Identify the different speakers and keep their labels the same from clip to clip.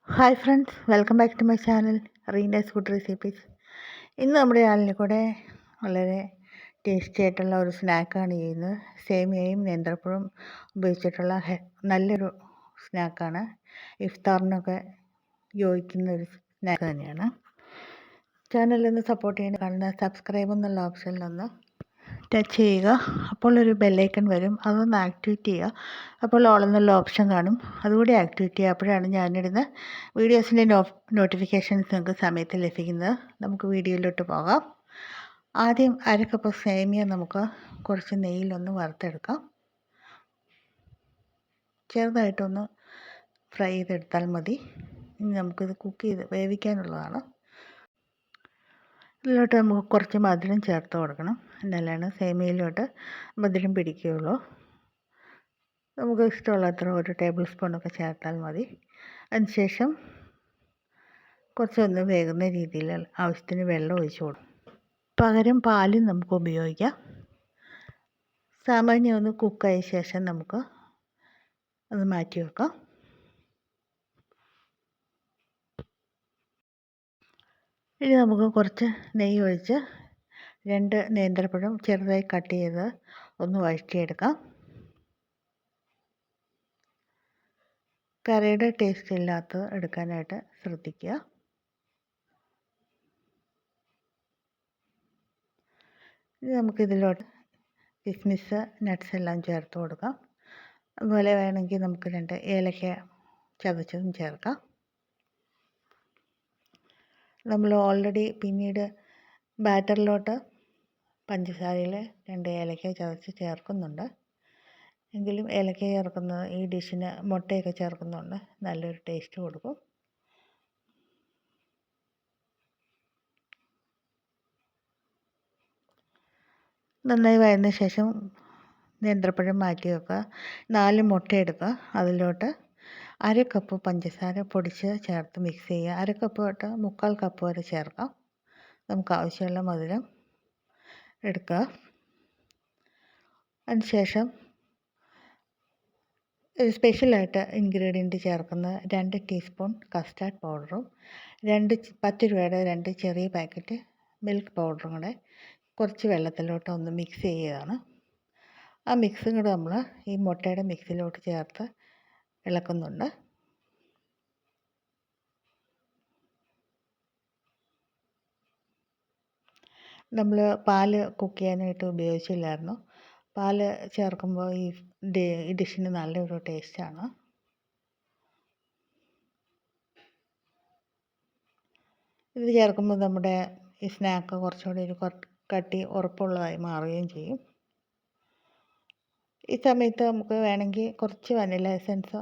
Speaker 1: Hi friends, welcome back to my channel Reena's food recipes. ഇന്ന് നമ്മുടെ ചാനലിൽ കൂടെ വളരെ ടേസ്റ്റി ആയിട്ടുള്ള ഒരു സ്നാക്കാണ് ചെയ്യുന്നത്. സേമിയയും നേന്ത്രപ്പഴവും ഉപയോഗിച്ചിട്ടുള്ള നല്ലൊരു സ്നാക്കാണ്. ഇഫ്താറിനൊക്കെ യോജിക്കുന്ന ഒരു സ്നാക്ക് തന്നെയാണ്. ചാനലൊന്ന് സപ്പോർട്ട് ചെയ്യാൻ കാണുന്ന സബ്സ്ക്രൈബ് എന്നുള്ള ഓപ്ഷനിലൊന്ന് ടച്ച് ചെയ്യുക. അപ്പോൾ ഒരു ബെല്ലൈക്കൺ വരും, അതൊന്ന് ആക്ടിവേറ്റ് ചെയ്യുക. അപ്പോൾ ഓൾ എന്നുള്ള ഓപ്ഷൻ കാണും, അതുകൂടി ആക്ടിവേറ്റ് ചെയ്യുക. അപ്പോഴാണ് ഞാനിടുന്ന വീഡിയോസിൻ്റെ നോട്ടിഫിക്കേഷൻസ് നിങ്ങൾക്ക് സമയത്ത് ലഭിക്കുന്നത്. നമുക്ക് വീഡിയോയിലോട്ട് പോകാം. ആദ്യം അര കപ്പ് സേമിയ നമുക്ക് കുറച്ച് നെയ്യിലൊന്ന് വറുത്തെടുക്കാം. ചെറുതായിട്ടൊന്ന് ഫ്രൈ ചെയ്തെടുത്താൽ മതി. ഇനി നമുക്കിത് കുക്ക് ചെയ്ത് വേവിക്കാനുള്ളതാണ്. ഇതിലോട്ട് നമുക്ക് കുറച്ച് മധുരം ചേർത്ത് കൊടുക്കണം. എന്നാലാണ് സേമിയയിലോട്ട് മധുരം പിടിക്കുകയുള്ളൂ. നമുക്ക് ഇഷ്ടമുള്ള അത്ര ഒരു ടേബിൾ സ്പൂണൊക്കെ ചേർത്താൽ മതി. അതിനുശേഷം കുറച്ചൊന്ന് വേകുന്ന രീതിയിൽ ആവശ്യത്തിന് വെള്ളം ഒഴിച്ച് കൊടുക്കും. പകരം പാലും നമുക്ക് ഉപയോഗിക്കാം. സാമാന്യം ഒന്ന് കുക്കായ ശേഷം നമുക്ക് അത് മാറ്റി വെക്കാം. ഇനി നമുക്ക് കുറച്ച് നെയ്യ് ഒഴിച്ച് 2 നേന്ത്രപ്പഴം ചെറുതായി കട്ട് ചെയ്ത് ഒന്ന് വഴറ്റിയെടുക്കാം. കറിയുടെ ടേസ്റ്റ് ഇല്ലാത്തത് എടുക്കാനായിട്ട് ശ്രദ്ധിക്കുക. ഇനി നമുക്കിതിലോട്ട് കിസ്മിസ്, നട്ട്സ് എല്ലാം ചേർത്ത് കൊടുക്കാം. അതുപോലെ വേണമെങ്കിൽ നമുക്ക് 2 ഏലക്ക ചതച്ചതും ചേർക്കാം. നമ്മൾ ഓൾറെഡി പിന്നീട് ബാറ്ററിലോട്ട് പഞ്ചസാരയിൽ 2 ഏലക്ക ചതച്ച് ചേർക്കുന്നുണ്ട്. എങ്കിലും ഏലക്ക ചേർക്കുന്നത് ഈ ഡിഷിന് മുട്ടയൊക്കെ ചേർക്കുന്നുണ്ട്, നല്ലൊരു ടേസ്റ്റ് കൊടുക്കും. നന്നായി വഴന്ന ശേഷം നേന്ത്രപ്പഴം മാറ്റി വെക്കുക. 4 മുട്ട എടുക്കുക. അതിലോട്ട് അര കപ്പ് പഞ്ചസാര പൊടിച്ച് ചേർത്ത് മിക്സ് ചെയ്യുക. അര കപ്പ് തൊട്ട് 3/4 കപ്പ് വരെ ചേർക്കാം. നമുക്ക് ആവശ്യമുള്ള മധുരം എടുക്കുക. അതിനുശേഷം സ്പെഷ്യലായിട്ട് ഇൻഗ്രീഡിയൻറ്റ് ചേർക്കുന്ന 2 ടീസ്പൂൺ കസ്റ്റാർഡ് പൗഡറും 10 രൂപയുടെ 2 ചെറിയ പാക്കറ്റ് മിൽക്ക് പൗഡറും കൂടെ കുറച്ച് വെള്ളത്തിലോട്ട് ഒന്ന് മിക്സ് ചെയ്യുകയാണ്. ആ മിക്സും കൂടെ നമ്മൾ ഈ മുട്ടയുടെ മിക്സിലോട്ട് ചേർത്ത് ഇളക്കുന്നുണ്ട്. നമ്മൾ പാല് കുക്ക് ചെയ്യാനായിട്ട് ഉപയോഗിച്ചില്ലായിരുന്നു. പാല് ചേർക്കുമ്പോൾ ഈ ഡിഷിന് നല്ലൊരു ടേസ്റ്റാണ്. ഇത് ചേർക്കുമ്പോൾ നമ്മുടെ ഈ സ്നാക്ക് കുറച്ചുകൂടി ഒരു കട്ടി ഉറപ്പുള്ളതായി മാറുകയും ചെയ്യും. ഈ സമയത്ത് നമുക്ക് വേണമെങ്കിൽ കുറച്ച് വനില എസൻസോ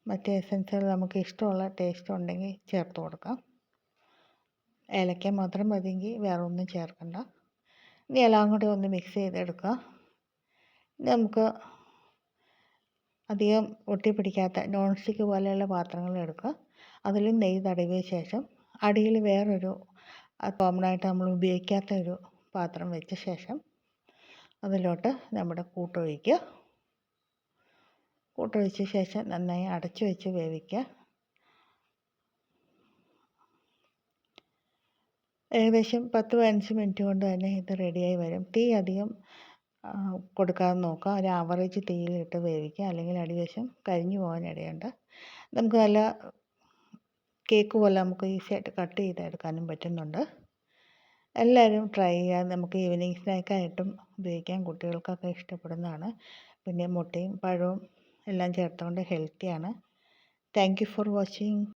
Speaker 1: മറ്റ് എസൻസുകൾ നമുക്ക് ഇഷ്ടമുള്ള ടേസ്റ്റ് ഉണ്ടെങ്കിൽ ചേർത്ത് കൊടുക്കാം. ഏലക്ക മാത്രം മതിയെങ്കിൽ വേറെ ഒന്നും ചേർക്കണ്ട. ഇനി എല്ലാം കൂടി ഒന്ന് മിക്സ് ചെയ്തെടുക്കുക. നമുക്ക് അധികം ഒട്ടിപ്പിടിക്കാത്ത നോൺ സ്റ്റിക്ക് പോലെയുള്ള പാത്രങ്ങൾ എടുക്കുക. അതിൽ നെയ്യ് തടവിയ ശേഷം അടിയിൽ വേറൊരു കോമണായിട്ട് നമ്മൾ ഉപയോഗിക്കാത്ത ഒരു പാത്രം വെച്ച ശേഷം അതിലോട്ട് നമ്മുടെ കൂട്ടൊഴിക്കുക. കൂട്ടൊഴിച്ച ശേഷം നന്നായി അടച്ചു വെച്ച് വേവിക്കുക. ഏകദേശം 10-15 മിനിറ്റ് കൊണ്ട് തന്നെ ഇത് റെഡിയായി വരും. തീ അധികം കൊടുക്കാതെ നോക്കുക. ഒരു ആവറേജ് തീയിലിട്ട് വേവിക്കുക, അല്ലെങ്കിൽ അടിവശം കരിഞ്ഞു പോകാൻ ഇടയുണ്ട്. നമുക്ക് നല്ല കേക്ക് പോലെ നമുക്ക് ഈസിയായിട്ട് കട്ട് ചെയ്തെടുക്കാനും പറ്റുന്നുണ്ട്. എല്ലാവരും ട്രൈ ചെയ്യുക. നമുക്ക് ഈവനിങ് സ്നാക്കായിട്ടും ഉപയോഗിക്കാം. കുട്ടികൾക്കൊക്കെ ഇഷ്ടപ്പെടുന്നതാണ്. പിന്നെ മുട്ടയും പഴവും എല്ലാം ചേർത്തുകൊണ്ട് ഹെൽത്തിയാണ്. Thank you for watching.